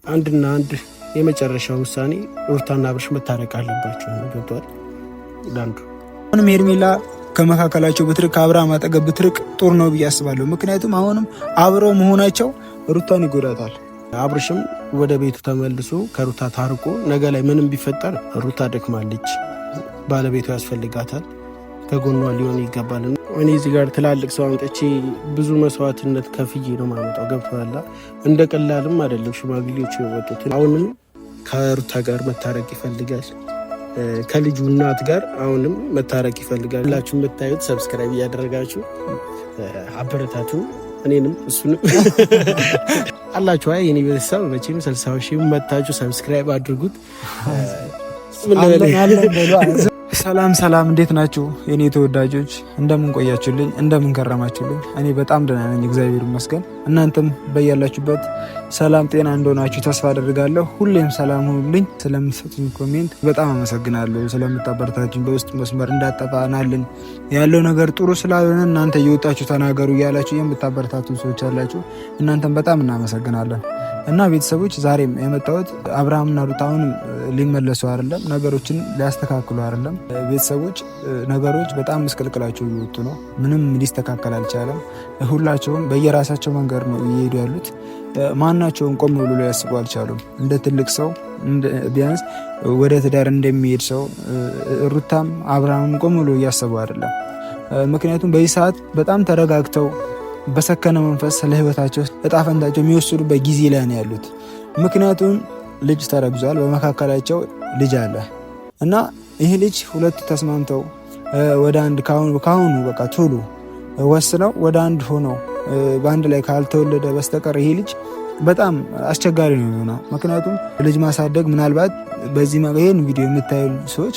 አንድና አንድ የመጨረሻ ውሳኔ ሩታና አብርሽ መታረቅ አለባቸው ነው። ገብቷል። ዳንዱ አሁንም ሄርሜላ ከመካከላቸው ብትርቅ ከአብርሃም አጠገብ ብትርቅ ጥሩ ነው ብዬ አስባለሁ። ምክንያቱም አሁንም አብረው መሆናቸው ሩታን ይጎዳታል። አብርሽም ወደ ቤቱ ተመልሶ ከሩታ ታርቆ ነገ ላይ ምንም ቢፈጠር ሩታ ደክማለች፣ ባለቤቱ ያስፈልጋታል፣ ከጎኗ ሊሆን ይገባል። እኔ እዚህ ጋር ትላልቅ ሰው አምጥቼ ብዙ መስዋዕትነት ከፍዬ ነው ማመጣው። ገብቶሃል። እንደ ቀላልም አይደለም ሽማግሌዎች የወጡት። አሁንም ከሩታ ጋር መታረቅ ይፈልጋል፣ ከልጁ እናት ጋር አሁንም መታረቅ ይፈልጋል። ሁላችሁም የምታዩት ሰብስክራይብ እያደረጋችሁ አበረታቱ፣ እኔንም እሱንም አላችሁ። አይ የኔ ቤተሰብ መቼም 60 ሺህ መታችሁ ሰብስክራይብ አድርጉት። ሰላም ሰላም፣ እንዴት ናችሁ የኔ ተወዳጆች? እንደምን ቆያችሁልኝ? እንደምን ከረማችሁልኝ? እኔ በጣም ደህና ነኝ፣ እግዚአብሔር ይመስገን። እናንተም በያላችሁበት ሰላም ጤና እንደሆናችሁ ተስፋ አደርጋለሁ። ሁሌም ሰላም ሁኑልኝ። ስለምትሰጡኝ ኮሜንት በጣም አመሰግናለሁ። ስለምታበረታችሁኝ በውስጥ መስመር እንዳጠፋናልን ያለው ነገር ጥሩ ስላልሆነ እናንተ እየወጣችሁ ተናገሩ እያላችሁ የምታበረታቱን ሰዎች አላችሁ። እናንተም በጣም እናመሰግናለን። እና ቤተሰቦች ዛሬም የመጣሁት አብርሃምና ሩታ አሁንም ሊመለሱ አይደለም፣ ነገሮችን ሊያስተካክሉ አይደለም። ቤተሰቦች ነገሮች በጣም ምስቅልቅላቸው እየወጡ ነው። ምንም ሊስተካከል አልቻለም። ሁላቸውም በየራሳቸው መንገድ ነው እየሄዱ ያሉት። ማናቸውም ቆም ብሎ ሊያስቡ አልቻሉም። እንደ ትልቅ ሰው ቢያንስ ወደ ትዳር እንደሚሄድ ሰው ሩታም አብርሃምም ቆም ብሎ እያሰቡ አይደለም። ምክንያቱም በዚህ ሰዓት በጣም ተረጋግተው በሰከነ መንፈስ ስለ ህይወታቸው እጣ ፈንታቸው የሚወስዱበት ጊዜ ላይ ነው ያሉት። ምክንያቱም ልጅ ተረግዟል፣ በመካከላቸው ልጅ አለ እና ይህ ልጅ ሁለቱ ተስማምተው ወደ አንድ ካሁኑ በቃ ቶሎ ወስነው ወደ አንድ ሆነው በአንድ ላይ ካልተወለደ በስተቀር ይሄ ልጅ በጣም አስቸጋሪ ነው የሚሆነው። ምክንያቱም ልጅ ማሳደግ ምናልባት በዚህ ይህን ቪዲዮ የምታዩ ሰዎች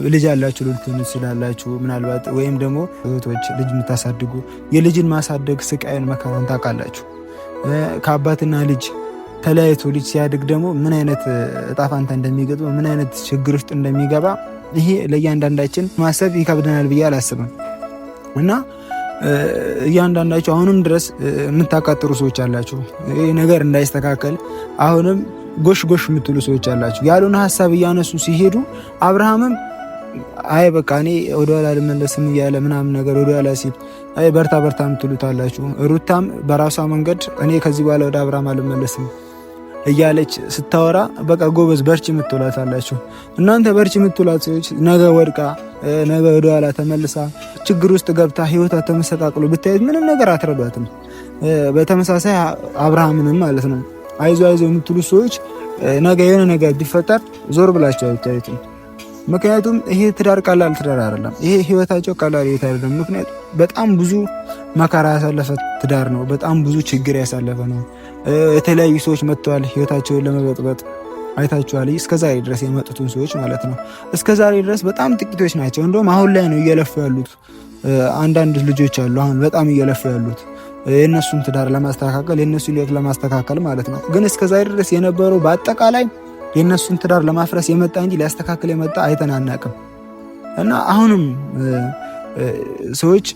ልጅ ያላችሁ ልትሆኑ ትችላላችሁ። ምናልባት ወይም ደግሞ እህቶች ልጅ የምታሳድጉ የልጅን ማሳደግ ስቃይን መከራን ታውቃላችሁ። ከአባትና ልጅ ተለያይቶ ልጅ ሲያድግ ደግሞ ምን አይነት እጣ ፋንታ እንደሚገጥመው ምን አይነት ችግር ውስጥ እንደሚገባ ይሄ ለእያንዳንዳችን ማሰብ ይከብደናል ብዬ አላስብም። እና እያንዳንዳችሁ አሁንም ድረስ የምታቃጥሩ ሰዎች አላችሁ። ይህ ነገር እንዳይስተካከል አሁንም ጎሽ ጎሽ የምትሉ ሰዎች አላችሁ። ያሉን ሀሳብ እያነሱ ሲሄዱ አብርሃምም አይ በቃ እኔ ወደኋላ ልመለስም እያለ ምናምን ነገር ወደኋላ ሲል አይ በርታ በርታ የምትሉት አላችሁ። ሩታም በራሷ መንገድ እኔ ከዚህ በኋላ ወደ አብርሃም አልመለስም እያለች ስታወራ በቃ ጎበዝ በርቺ የምትሏት አላችሁ። እናንተ በርቺ የምትሏት ሰዎች ነገ ወድቃ ነገ ወደኋላ ተመልሳ ችግር ውስጥ ገብታ ህይወቷ ተመሰቃቅሎ ብታዩት ምንም ነገር አትረዷትም። በተመሳሳይ አብርሃምንም ማለት ነው አይዞ አይዞ የምትሉ ሰዎች ነገ የሆነ ነገር ቢፈጠር ዞር ብላችሁ አይታዩትም። ምክንያቱም ይሄ ትዳር ቀላል ትዳር አይደለም። ይሄ ህይወታቸው ቀላል ህይወት አይደለም። ምክንያቱም በጣም ብዙ መከራ ያሳለፈ ትዳር ነው። በጣም ብዙ ችግር ያሳለፈ ነው። የተለያዩ ሰዎች መጥተዋል ህይወታቸውን ለመበጥበጥ አይታችኋል። እስከዛሬ ድረስ የመጡትን ሰዎች ማለት ነው። እስከዛሬ ድረስ በጣም ጥቂቶች ናቸው። እንደውም አሁን ላይ ነው እየለፉ ያሉት። አንዳንድ ልጆች አሉ አሁን በጣም እየለፉ ያሉት የእነሱን ትዳር ለማስተካከል የእነሱን ህይወት ለማስተካከል ማለት ነው። ግን እስከዛሬ ድረስ የነበረው በአጠቃላይ የእነሱን ትዳር ለማፍረስ የመጣ እንጂ ሊያስተካክል የመጣ አይተናናቅም። እና አሁንም ሰዎች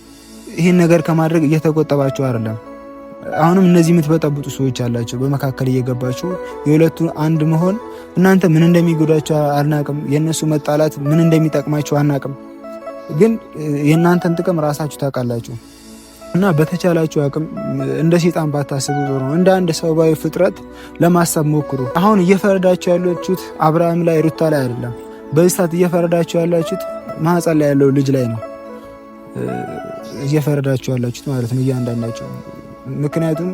ይህን ነገር ከማድረግ እየተቆጠባቸው አይደለም። አሁንም እነዚህ የምትበጠብጡ ሰዎች አላቸው በመካከል እየገባችሁ የሁለቱ አንድ መሆን እናንተ ምን እንደሚጎዳቸው አናቅም። የእነሱ መጣላት ምን እንደሚጠቅማቸው አናቅም። ግን የእናንተን ጥቅም ራሳችሁ ታውቃላችሁ። እና በተቻላችሁ አቅም እንደ ሰይጣን ባታስቡ ጥሩ ነው። እንደ አንድ ሰብአዊ ፍጥረት ለማሰብ ሞክሩ። አሁን እየፈረዳችሁ ያላችሁት አብርሃም ላይ ሩታ ላይ አይደለም። በዚህ ሰዓት እየፈረዳችሁ ያላችሁት ማህፀን ላይ ያለው ልጅ ላይ ነው እየፈረዳችሁ ያላችሁት ማለት ነው እያንዳንዳችሁ። ምክንያቱም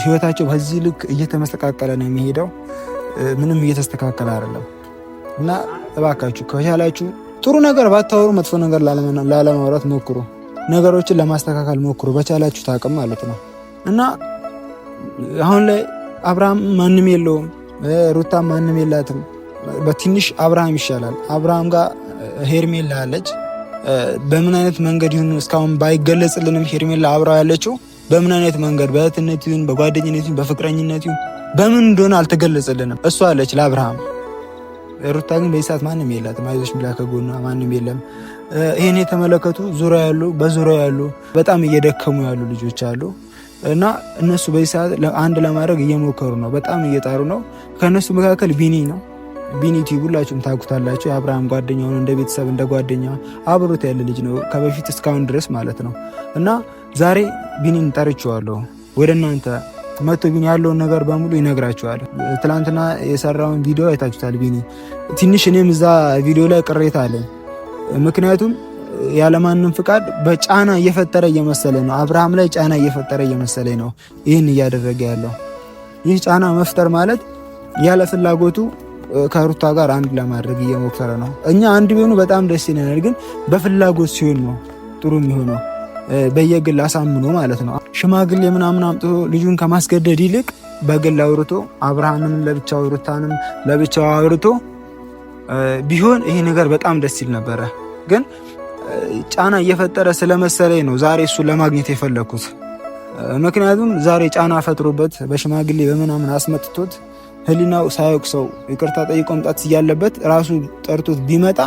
ህይወታቸው በዚህ ልክ እየተመሰቃቀለ ነው የሚሄደው፣ ምንም እየተስተካከለ አይደለም። እና እባካችሁ ከቻላችሁ ጥሩ ነገር ባታወሩ መጥፎ ነገር ላለማውራት ሞክሩ። ነገሮችን ለማስተካከል ሞክሩ በቻላችሁ ታቅም ማለት ነው። እና አሁን ላይ አብርሃም ማንም የለውም፣ ሩታ ማንም የላትም። በትንሽ አብርሃም ይሻላል። አብርሃም ጋር ሄርሜላ አለች። በምን አይነት መንገድ ይሁን እስካሁን ባይገለጽልንም ሄርሜላ አብራው ያለችው በምን አይነት መንገድ በእህትነት ይሁን በጓደኝነት ይሁን በፍቅረኝነት ይሁን በምን እንደሆነ አልተገለጸልንም። እሷ አለች ለአብርሃም። ሩታ ግን በይሳት ማንም የላትም። አይዞሽ ብላ ከጎኗ ማንም የለም። ይሄን የተመለከቱ በዙሪያ ያሉ በጣም እየደከሙ ያሉ ልጆች አሉ። እና እነሱ በዚህ ሰዓት አንድ ለማድረግ እየሞከሩ ነው፣ በጣም እየጣሩ ነው። ከእነሱ መካከል ቢኒ ነው። ቢኒ ቲዩብ ሁላችሁም ታውቁታላችሁ። የአብርሃም ጓደኛው ነው፣ እንደ ቤተሰብ እንደ ጓደኛ አብሮት ያለ ልጅ ነው ከበፊት እስካሁን ድረስ ማለት ነው። እና ዛሬ ቢኒን ጠርቼዋለሁ ወደ እናንተ መቶ ቢኒ ያለውን ነገር በሙሉ ይነግራችኋል። ትላንትና የሰራውን ቪዲዮ አይታችሁታል። ቢኒ ትንሽ እኔም እዛ ቪዲዮ ላይ ቅሬታ አለኝ። ምክንያቱም ያለማንም ፍቃድ በጫና እየፈጠረ እየመሰለኝ ነው። አብርሃም ላይ ጫና እየፈጠረ እየመሰለኝ ነው ይህን እያደረገ ያለው። ይህ ጫና መፍጠር ማለት ያለ ፍላጎቱ ከሩታ ጋር አንድ ለማድረግ እየሞከረ ነው። እኛ አንድ ቢሆኑ በጣም ደስ ይለናል፣ ግን በፍላጎት ሲሆን ነው ጥሩ የሚሆነው። በየግል አሳምኖ ማለት ነው። ሽማግሌ ምናምን አምጥቶ ልጁን ከማስገደድ ይልቅ በግል አውርቶ አብርሃምን ለብቻው ሩታንም ለብቻው አውርቶ ቢሆን ይሄ ነገር በጣም ደስ ይል ነበረ። ግን ጫና እየፈጠረ ስለመሰለኝ ነው ዛሬ እሱን ለማግኘት የፈለኩት። ምክንያቱም ዛሬ ጫና ፈጥሮበት በሽማግሌ በምናምን አስመጥቶት ህሊናው ሳያውቅ ሰው ይቅርታ ጠይቆ መምጣት እያለበት ራሱ ጠርቶት ቢመጣ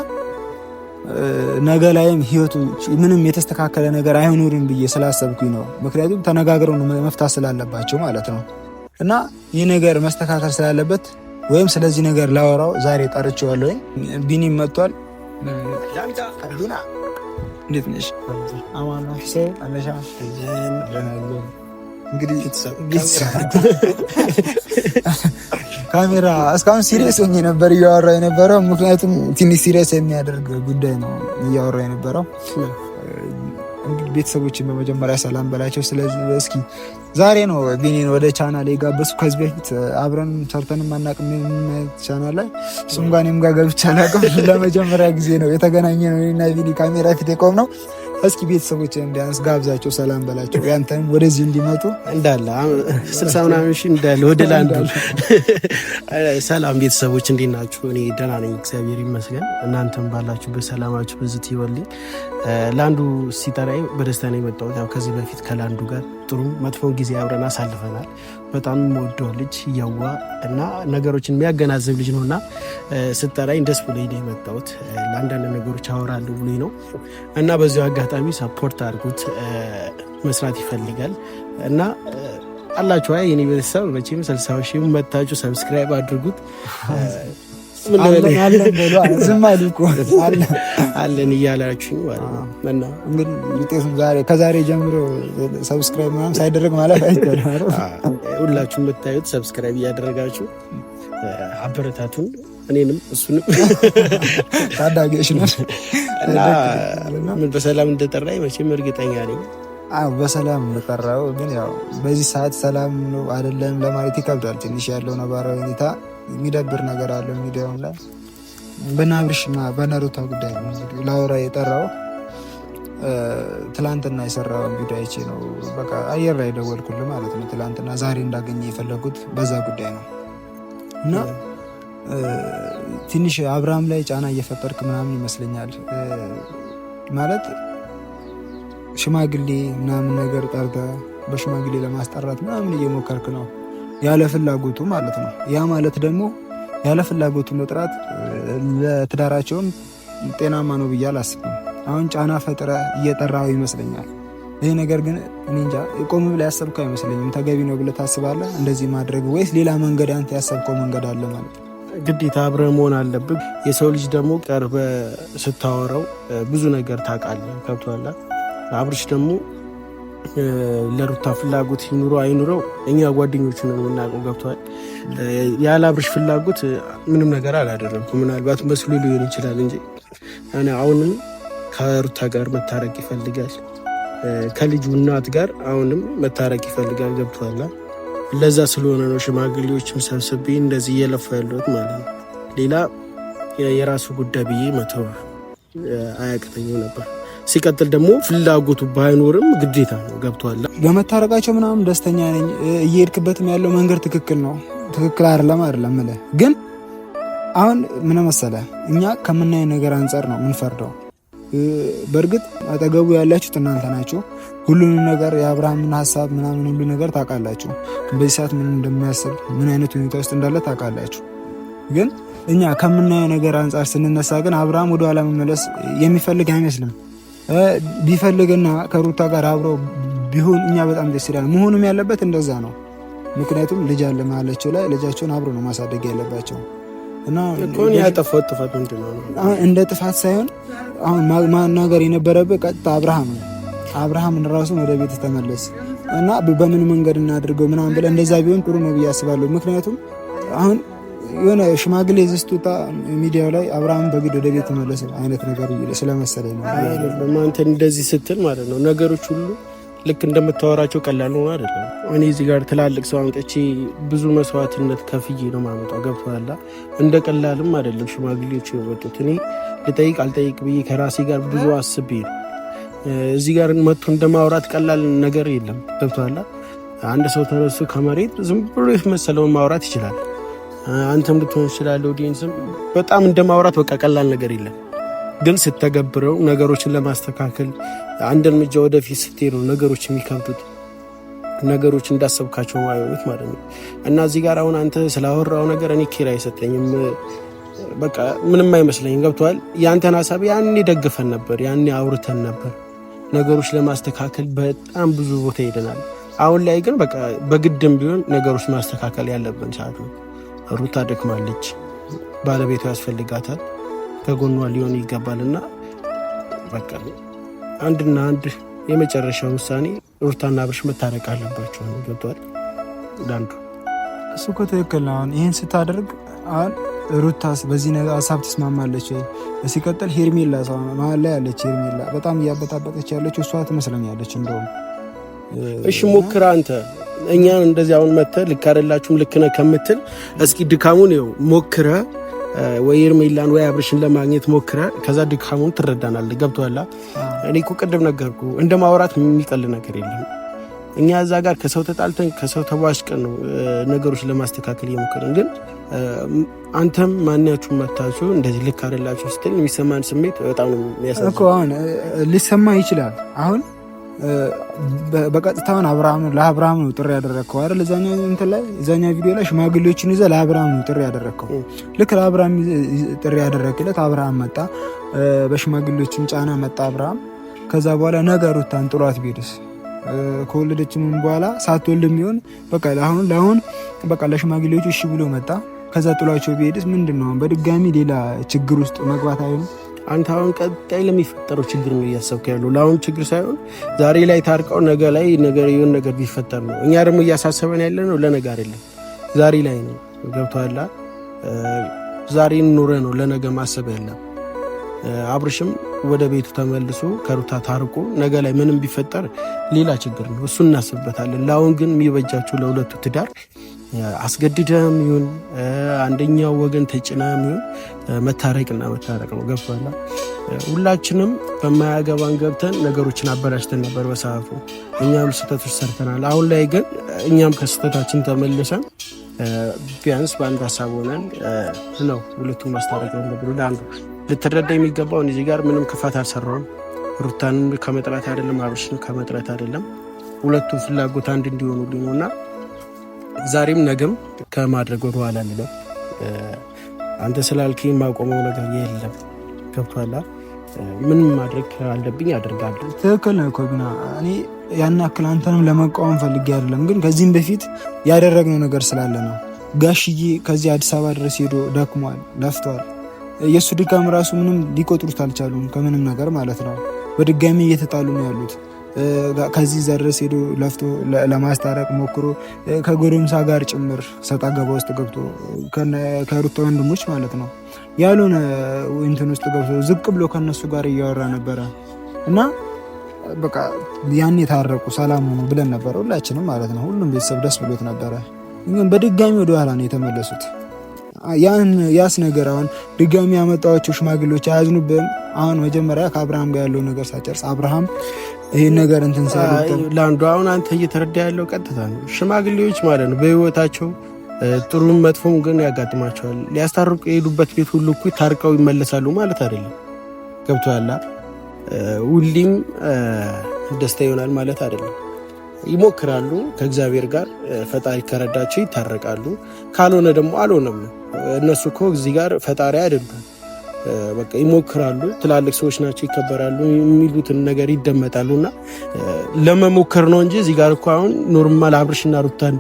ነገ ላይም ህይወቱ ምንም የተስተካከለ ነገር አይኖርም ብዬ ስላሰብኩኝ ነው። ምክንያቱም ተነጋግረው መፍታት ስላለባቸው ማለት ነው። እና ይህ ነገር መስተካከል ስላለበት ወይም ስለዚህ ነገር ላወራው ዛሬ ጠርቼዋለሁ። ቢኒም መጥቷል። እንዴት ነሽ? አማን ሰው አለሻ? እንግዲህ ካሜራ እስካሁን ሲሪየስ ሆኜ ነበር እያወራ የነበረው። ምክንያቱም ትንሽ ሲሪየስ የሚያደርግ ጉዳይ ነው እያወራ የነበረው። እንግዲህ ቤተሰቦችን በመጀመሪያ ሰላም በላቸው። ስለዚህ እስኪ ዛሬ ነው ቢኒን ወደ ቻናል የጋበዝኩ። ከዚህ በፊት አብረን ሰርተንም አናውቅም ቻናል ላይ። እሱም ጋር እኔም ጋር ገብቼ አላውቅም። ለመጀመሪያ ጊዜ ነው የተገናኘ ነው እና ቢኒ ካሜራ ፊት የቆም ነው። እስኪ ቤተሰቦች እንዲያንስ ጋብዛቸው፣ ሰላም በላቸው። ያንተም ወደዚህ እንዲመጡ እንዳለ 60 ምናምን ሺህ እንዳለ ወደ ላንዱ ሰላም ቤተሰቦች እንዴት ናችሁ? እኔ ደህና ነኝ እግዚአብሔር ይመስገን። እናንተም ባላችሁበት ሰላማችሁ በዝት ይወልኝ። ላንዱ ሲጠራኝ በደስታ ነው የመጣሁት። ያው ከዚህ በፊት ከላንዱ ጋር ጥሩ መጥፎን ጊዜ አብረን አሳልፈናል። በጣም የምወደው ልጅ እያዋ እና ነገሮችን የሚያገናዘብ ልጅ ነው እና ስጠራኝ ደስ ብሎኝ ነው የመጣሁት። ለአንዳንድ ነገሮች አወራለሁ ብሎኝ ነው እና በዚሁ አጋጣሚ ሰፖርት አድርጉት። መስራት ይፈልጋል እና አላችሁ አይ የኔ ቤተሰብ መቼም 60 ሺህ መታችሁ ሰብስክራይብ አድርጉት። አለን እያላችሁ እና እንግዲህ ከዛሬ ጀምሮ ሰብስክራይብ ምናምን ሳይደረግ ማለት አይቻልም። ሁላችሁም የምታዩት ሰብስክራይብ እያደረጋችሁ አበረታቱን፣ እኔንም እሱንም ታዳጊዎች ነው እና ምን በሰላም እንደጠራኝ መቼም እርግጠኛ ነኝ። በሰላም እንደጠራው፣ ግን ያው በዚህ ሰዓት ሰላም ነው አይደለም ለማለት ይከብዳል። ትንሽ ያለው ነባራዊ ሁኔታ የሚደብር ነገር አለ። ሚዲያውን ላይ በናብርሽና በነሩታ ጉዳይ ነው ላውራ የጠራው። ትላንትና የሰራውን ቪዲዮ አይቼ ነው በቃ አየር ላይ ደወልኩልህ ማለት ነው። ትላንትና ዛሬ እንዳገኘ የፈለጉት በዛ ጉዳይ ነው እና ትንሽ አብርሃም ላይ ጫና እየፈጠርክ ምናምን ይመስለኛል። ማለት ሽማግሌ ምናምን ነገር ጠርተህ በሽማግሌ ለማስጠራት ምናምን እየሞከርክ ነው ያለ ፍላጎቱ ማለት ነው። ያ ማለት ደግሞ ያለ ፍላጎቱ መጥራት ለትዳራቸውም ጤናማ ነው ብዬ አላስብም። አሁን ጫና ፈጥረ እየጠራው ይመስለኛል። ይህ ነገር ግን እኔ እንጃ ቆም ብለህ ያሰብከው አይመስለኝም። ተገቢ ነው ብለህ ታስባለህ እንደዚህ ማድረግ? ወይስ ሌላ መንገድ አንተ ያሰብከው መንገድ አለ ማለት? ግዴታ አብረህ መሆን አለብህ። የሰው ልጅ ደግሞ ቀርበህ ስታወራው ብዙ ነገር ታውቃለህ። ከብቶሃል። አብርሽ ደግሞ ለሩታ ፍላጎት ይኑረው አይኑረው እኛ ጓደኞቹ ነው የምናውቀው። ገብቷል። ያለ አብርሽ ፍላጎት ምንም ነገር አላደረኩም። ምናልባት መስሎ ሊሆን ይችላል እንጂ እኔ አሁንም ከሩታ ጋር መታረቅ ይፈልጋል። ከልጁ እናት ጋር አሁንም መታረቅ ይፈልጋል። ገብቷል። ለዛ ስለሆነ ነው ሽማግሌዎችም ሰብስቤ እንደዚህ እየለፋ ያለሁት ማለት ነው። ሌላ የራሱ ጉዳይ ብዬ መተው አያቅተኝም ነበር። ሲቀጥል ደግሞ ፍላጎቱ ባይኖርም ግዴታ ነው። ገብቷል። በመታረቃቸው ምናምን ደስተኛ ነኝ። እየሄድክበትም ያለው መንገድ ትክክል ነው። ትክክል አይደለም እምልህ ግን አሁን ምን መሰለህ፣ እኛ ከምናየው ነገር አንጻር ነው የምንፈርደው። በእርግጥ አጠገቡ ያላችሁት እናንተ ናችሁ። ሁሉንም ነገር የአብርሃምን ሀሳብ ምናምን ሁሉ ነገር ታውቃላችሁ። በዚህ ሰዓት ምን እንደሚያስብ ምን አይነት ሁኔታ ውስጥ እንዳለ ታውቃላችሁ። ግን እኛ ከምናየው ነገር አንጻር ስንነሳ ግን አብርሃም ወደ ኋላ መመለስ የሚፈልግ አይመስልም። ቢፈልግና ከሩታ ጋር አብረው ቢሆን እኛ በጣም ደስ ይላል። መሆኑም ያለበት እንደዛ ነው። ምክንያቱም ልጅ አለ መሀላቸው ላይ ልጃቸውን አብሮ ነው ማሳደግ ያለባቸው እና ያጠፋው ጥፋት ምንድነው? እንደ ጥፋት ሳይሆን አሁን ማናገር የነበረብህ ቀጥታ አብርሃምን ራሱን ወደ ቤት ተመለስ እና በምን መንገድ እናድርገው ምናምን ብለህ እንደዛ ቢሆን ጥሩ ነው ብዬ አስባለሁ። ምክንያቱም አሁን የሆነ ሽማግሌ ዝስቱታ ሚዲያው ላይ አብርሃም በግድ ወደ ቤት ተመለስ አይነት ነገር ስለመሰለኝ ነው። አንተ እንደዚህ ስትል ማለት ነው ነገሮች ሁሉ ልክ እንደምታወራቸው ቀላል ነው አይደለም። እኔ እዚህ ጋር ትላልቅ ሰው አምጥቼ ብዙ መስዋዕትነት ከፍዬ ነው ማመጣው። ገብቶሃል? እንደ ቀላልም አይደለም ሽማግሌዎች የወጡት። እኔ ልጠይቅ አልጠይቅ ብዬ ከራሴ ጋር ብዙ አስቤ ነው። እዚህ ጋር መጥቶ እንደማውራት ቀላል ነገር የለም። ገብቶሃል? አንድ ሰው ተነሱ ከመሬት ዝም ብሎ የመሰለውን ማውራት ይችላል። አንተም ልትሆን ይችላል። ኦዲየንስም በጣም እንደማውራት በቃ ቀላል ነገር የለም። ግን ስተገብረው ነገሮችን ለማስተካከል አንድ እርምጃ ወደፊት ስትሄድ ነው ነገሮች የሚከብዱት፣ ነገሮች እንዳሰብካቸው ማይሆኑት ማለት ነው። እና እዚህ ጋር አሁን አንተ ስላወራው ነገር እኔ ኬር አይሰጠኝም፣ በቃ ምንም አይመስለኝም። ገብቶሃል? ያንተን ሀሳብ ያኔ ደግፈን ነበር፣ ያኔ አውርተን ነበር። ነገሮች ለማስተካከል በጣም ብዙ ቦታ ሄደናል። አሁን ላይ ግን በቃ በግድም ቢሆን ነገሮች ማስተካከል ያለብን ሰዓት ነው። ሩታ ደክማለች፣ ባለቤቷ ያስፈልጋታል፣ ከጎኗ ሊሆን ይገባልና በቃ አንድና አንድ የመጨረሻ ውሳኔ ሩታና አብርሽ መታረቅ አለባቸው ነው። ገብቷል? ዳንዱ እሱ እኮ ትክክል ነው። አሁን ይህን ስታደርግ አሁን ሩታስ በዚህ ሀሳብ ትስማማለች ወይ? ሲቀጥል ሄርሜላ መሀል ላይ ያለች ሄርሜላ በጣም እያበጣበጠች ያለች እሷ ትመስለኛለች እንደውም። እሺ ሞክራ አንተ እኛን እንደዚህ አሁን መተህ ልክ አይደላችሁም ልክ ነህ ከምትል እስኪ ድካሙን ይኸው ሞክረህ ወይ ሄርሜላን ወይ አብርሽን ለማግኘት ሞክረህ ከዛ ድካሙን ትረዳናለህ። ገብቶሃል? እኔ እኮ ቅድም ነገርኩህ እንደ ማውራት የሚቀል ነገር የለም። እኛ እዛ ጋር ከሰው ተጣልተን ከሰው ተቧጭቀን ነው ነገሮች ለማስተካከል እየሞከርን፣ ግን አንተም ማንኛችሁም መታችሁ እንደዚህ ልክ አይደላችሁ ስትል የሚሰማን ስሜት በጣም ነው የሚያሳዝነው እኮ። አሁን ሊሰማ ይችላል። አሁን በቀጥታውን ለአብርሃም ነው ጥሪ ያደረግከው አይደል? እዛኛው ቪዲዮ ላይ ሽማግሌዎችን ይዘህ ለአብርሃም ነው ጥሪ ያደረግከው። ልክ ለአብርሃም ጥሪ ያደረግለት አብርሃም መጣ፣ በሽማግሌዎችም ጫና መጣ አብርሃም። ከዛ በኋላ ነገ ሩታን ጥሏት ቢሄድስ? ከወለደችም በኋላ ሳትወልድ የሚሆን በቃ ለአሁን በቃ ለሽማግሌዎቹ እሺ ብሎ መጣ። ከዛ ጥሏቸው ቢሄድስ ምንድን ነው? በድጋሚ ሌላ ችግር ውስጥ መግባት አይሆንም? አንተ አሁን ቀጣይ ለሚፈጠረው ችግር ነው እያሰብክ ያለው። ለአሁን ችግር ሳይሆን ዛሬ ላይ ታርቀው ነገ ላይ የሆነ ነገር ቢፈጠር ነው። እኛ ደግሞ እያሳሰበን ያለ ነው ለነገ አይደለም፣ ዛሬ ላይ ነው። ገብቶሃል? ዛሬ ኑረ ነው ለነገ ማሰብ ያለ። አብርሽም ወደ ቤቱ ተመልሶ ከሩታ ታርቆ ነገ ላይ ምንም ቢፈጠር ሌላ ችግር ነው፣ እሱ እናስብበታለን። ለአሁን ግን የሚበጃቸው ለሁለቱ ትዳር አስገድደም ይሁን አንደኛው ወገን ተጭናም ይሁን መታረቅና መታረቅ ነው። ገብቶሃል? ሁላችንም በማያገባን ገብተን ነገሮችን አበላሽተን ነበር በሰዓቱ። እኛም ስህተቶች ሰርተናል። አሁን ላይ ግን እኛም ከስህተታችን ተመልሰን ቢያንስ በአንድ ሀሳብ ሆነን ነው ሁለቱም ማስታረቅ ያለብን። ለአንዱ ልትረዳ የሚገባው እዚህ ጋር ምንም ክፋት አልሰራውም። ሩታንም ከመጥላት አይደለም፣ አብርሽን ከመጥላት አይደለም። ሁለቱም ፍላጎት አንድ እንዲሆኑልኝ ነውና ዛሬም ነገም ከማድረግ ወደ ኋላ አንልም። አንተ ስላልከኝ የማቆመው ነገር የለም። ገብቶሃል? ምንም ማድረግ አለብኝ አደርጋለሁ። ትክክል ነው እኮ ግን እኔ ያን ያክል አንተንም ለመቃወም ፈልጌ አይደለም፣ ግን ከዚህም በፊት ያደረግነው ነገር ስላለ ነው። ጋሽዬ ከዚህ አዲስ አበባ ድረስ ሄዶ ደክሟል፣ ለፍቷል። የእሱ ድካም ራሱ ምንም ሊቆጥሩት አልቻሉም፣ ከምንም ነገር ማለት ነው። በድጋሚ እየተጣሉ ነው ያሉት። ከዚህ ዘረስ ሄዶ ለፍቶ ለማስታረቅ ሞክሮ ከጎረምሳ ጋር ጭምር ሰጣ ገባ ውስጥ ገብቶ ከሩታ ወንድሞች ማለት ነው ያልሆነ እንትን ውስጥ ገብቶ ዝቅ ብሎ ከነሱ ጋር እያወራ ነበረ እና በቃ ያን የታረቁ ሰላም ሆኖ ብለን ነበረ ሁላችንም ማለት ነው። ሁሉም ቤተሰብ ደስ ብሎት ነበረ። ግን በድጋሚ ወደ ኋላ ነው የተመለሱት። ያስ ነገር አሁን ድጋሚ ያመጣቸው ሽማግሌዎች አያዝኑብህም? አሁን መጀመሪያ ከአብርሃም ጋር ያለው ነገር ሳጨርስ አብርሃም ይሄን ነገር እንትን ለአንዱ አሁን አንተ እየተረዳ ያለው ቀጥታ ነው። ሽማግሌዎች ማለት ነው በህይወታቸው ጥሩም መጥፎም ግን ያጋጥማቸዋል። ሊያስታርቁ የሄዱበት ቤት ሁሉ እኮ ታርቀው ይመለሳሉ ማለት አይደለም። ገብቶሃል? ሁሌም ደስታ ይሆናል ማለት አይደለም። ይሞክራሉ ከእግዚአብሔር ጋር፣ ፈጣሪ ከረዳቸው ይታረቃሉ። ካልሆነ ደግሞ አልሆነም። እነሱ እኮ እዚህ ጋር ፈጣሪ አይደሉም። በቃ ይሞክራሉ። ትላልቅ ሰዎች ናቸው፣ ይከበራሉ፣ የሚሉትን ነገር ይደመጣሉ እና ለመሞከር ነው እንጂ እዚህ ጋር እኮ አሁን ኖርማል አብርሽና ሩታን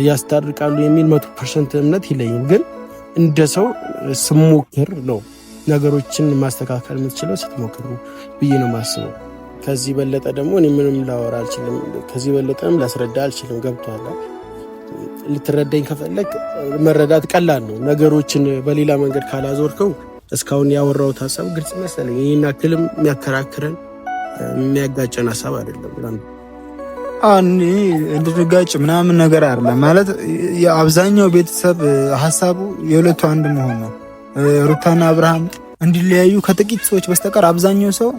ያስታርቃሉ የሚል 100% እምነት የለኝም። ግን እንደ ሰው ስሞክር ነው ነገሮችን ማስተካከል የምትችለው ስትሞክሩ ብዬ ነው የማስበው። ከዚህ በለጠ ደግሞ እኔ ምንም ላወራ አልችልም። ከዚህ በለጠም ላስረዳ አልችልም። ገብቶሃል? ልትረዳኝ ከፈለግ መረዳት ቀላል ነው። ነገሮችን በሌላ መንገድ ካላዞርከው እስካሁን ያወራሁት ሀሳብ ግልጽ መሰለኝ። ይህን አክልም የሚያከራክረን የሚያጋጨን ሀሳብ አይደለም። እንድንጋጭ ምናምን ነገር አይደለም ማለት የአብዛኛው ቤተሰብ ሀሳቡ የሁለቱ አንድ መሆን ነው። ሩታና አብርሃም እንዲለያዩ ከጥቂት ሰዎች በስተቀር አብዛኛው ሰው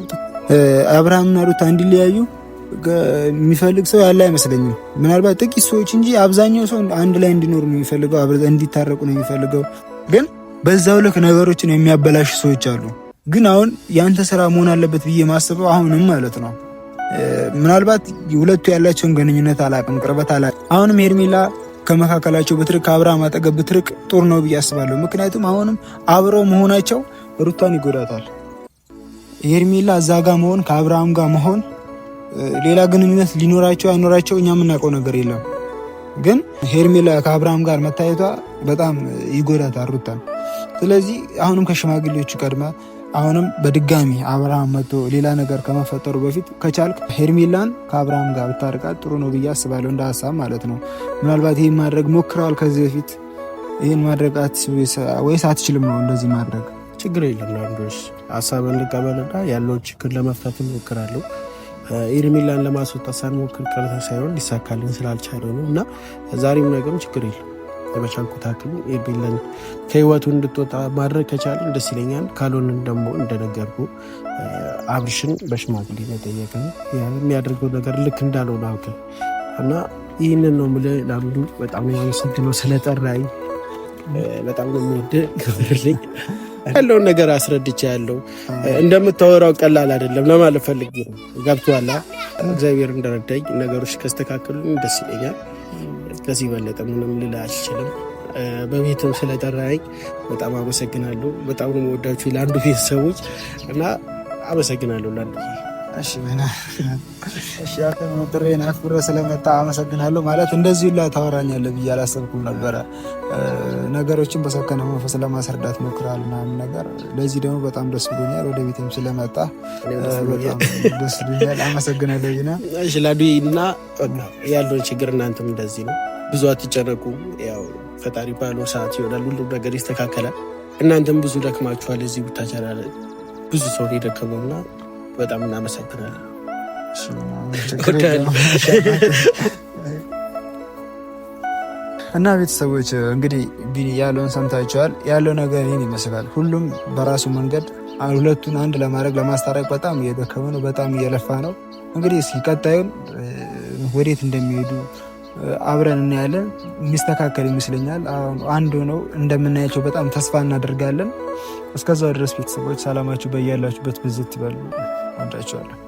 አብርሃምና ሩታ እንዲለያዩ የሚፈልግ ሰው ያለ አይመስለኝም። ምናልባት ጥቂት ሰዎች እንጂ አብዛኛው ሰው አንድ ላይ እንዲኖር ነው የሚፈልገው፣ እንዲታረቁ ነው የሚፈልገው። ግን በዛው ልክ ነገሮችን የሚያበላሹ ሰዎች አሉ። ግን አሁን ያንተ ስራ መሆን አለበት ብዬ ማስበው አሁንም ማለት ነው ምናልባት ሁለቱ ያላቸውን ግንኙነት አላቅም፣ ቅርበት አላቅም። አሁንም ሄርሜላ ከመካከላቸው ብትርቅ ከአብርሃም አጠገብ ብትርቅ ጥሩ ነው ብዬ አስባለሁ። ምክንያቱም አሁንም አብረው መሆናቸው ሩታን ይጎዳታል። ሄርሜላ እዛ ጋር መሆን ከአብርሃም ጋር መሆን ሌላ ግንኙነት ሊኖራቸው አይኖራቸው እኛ የምናውቀው ነገር የለም። ግን ሄርሜላ ከአብርሃም ጋር መታየቷ በጣም ይጎዳታል ሩታን። ስለዚህ አሁንም ከሽማግሌዎቹ ቀድመ አሁንም በድጋሚ አብርሃም መጥቶ ሌላ ነገር ከመፈጠሩ በፊት ከቻልክ ሄርሜላን ከአብርሃም ጋር ብታርቃት ጥሩ ነው ብዬ አስባለሁ፣ እንደ ሀሳብ ማለት ነው። ምናልባት ይህን ማድረግ ሞክረዋል ከዚህ በፊት። ይህን ማድረግ ወይስ አትችልም ነው? እንደዚህ ማድረግ ችግር የለም። ለአንዶች ሀሳብን ልቀበልና ያለውን ችግር ለመፍታት እሞክራለሁ። ሄርሜላን ለማስወጣት ሳንሞክር ቀርተን ሳይሆን ሊሳካልን ስላልቻለ ነው እና ዛሬም ነገም ችግር የለም። የበቻልኩት አክል ሄርሜላን ከህይወቱ እንድትወጣ ማድረግ ከቻለን ደስ ይለኛል። ካልሆንን ደግሞ እንደነገርኩ አብርሽን በሽማግሌ መጠየቅ የሚያደርገው ነገር ልክ እንዳልሆነ አውቅ እና ይህንን ነው የምልህ። ለአንዱ በጣም ያመሰግነው ስለጠራኝ፣ በጣም ነው የምወድህ፣ ክብርልኝ። ያለውን ነገር አስረድቼ ያለው እንደምታወራው ቀላል አይደለም ለማለት ፈልጌ ነው። ገብቶሃል? እግዚአብሔር እንደረዳኝ ነገሮች ከስተካከሉ ደስ ይለኛል። ከዚህ በለጠ ምንም ልል አልችልም። በቤትም ስለጠራኝ በጣም አመሰግናለሁ። በጣም ነው የምወዳችሁ ለአንዱ ቤተሰቦች እና አመሰግናለሁ ለአንዱ። እሺ ጥሬን አክብረህ ስለመጣ አመሰግናለሁ። ማለት እንደዚህ ላ ታወራኛለህ ብዬ አላሰብኩም ነበረ። ነገሮችን በሰከነ መንፈስ ለማስረዳት ሞክራል ምናምን ነገር። ለዚህ ደግሞ በጣም ደስ ብሎኛል። ወደ ቤትም ስለመጣ በጣም ደስ ብሎኛል። አመሰግናለሁ። እሺ ላዱ እና ያለውን ችግር እናንተም እንደዚህ ነው፣ ብዙ አትጨነቁ። ያው ፈጣሪ ባለው ሰዓት ይሆናል፣ ሁሉም ነገር ይስተካከላል። እናንተም ብዙ ደክማችኋል። እዚህ ብታቻላ ብዙ ሰው የደከመውና በጣም እናመሰግናለን። እና ቤተሰቦች እንግዲህ ቢኒ ያለውን ሰምታችኋል። ያለው ነገር ይህን ይመስላል። ሁሉም በራሱ መንገድ ሁለቱን አንድ ለማድረግ ለማስታረቅ በጣም እየደከመ ነው፣ በጣም እየለፋ ነው። እንግዲህ እስኪ ቀጣዩን ወዴት እንደሚሄዱ አብረን እናያለን። የሚስተካከል ይመስለኛል። አንድ ሆነው እንደምናያቸው በጣም ተስፋ እናደርጋለን። እስከዛው ድረስ ቤተሰቦች ሰላማችሁ በያላችሁበት ብዝት ይበሉ። ወዳችኋለሁ።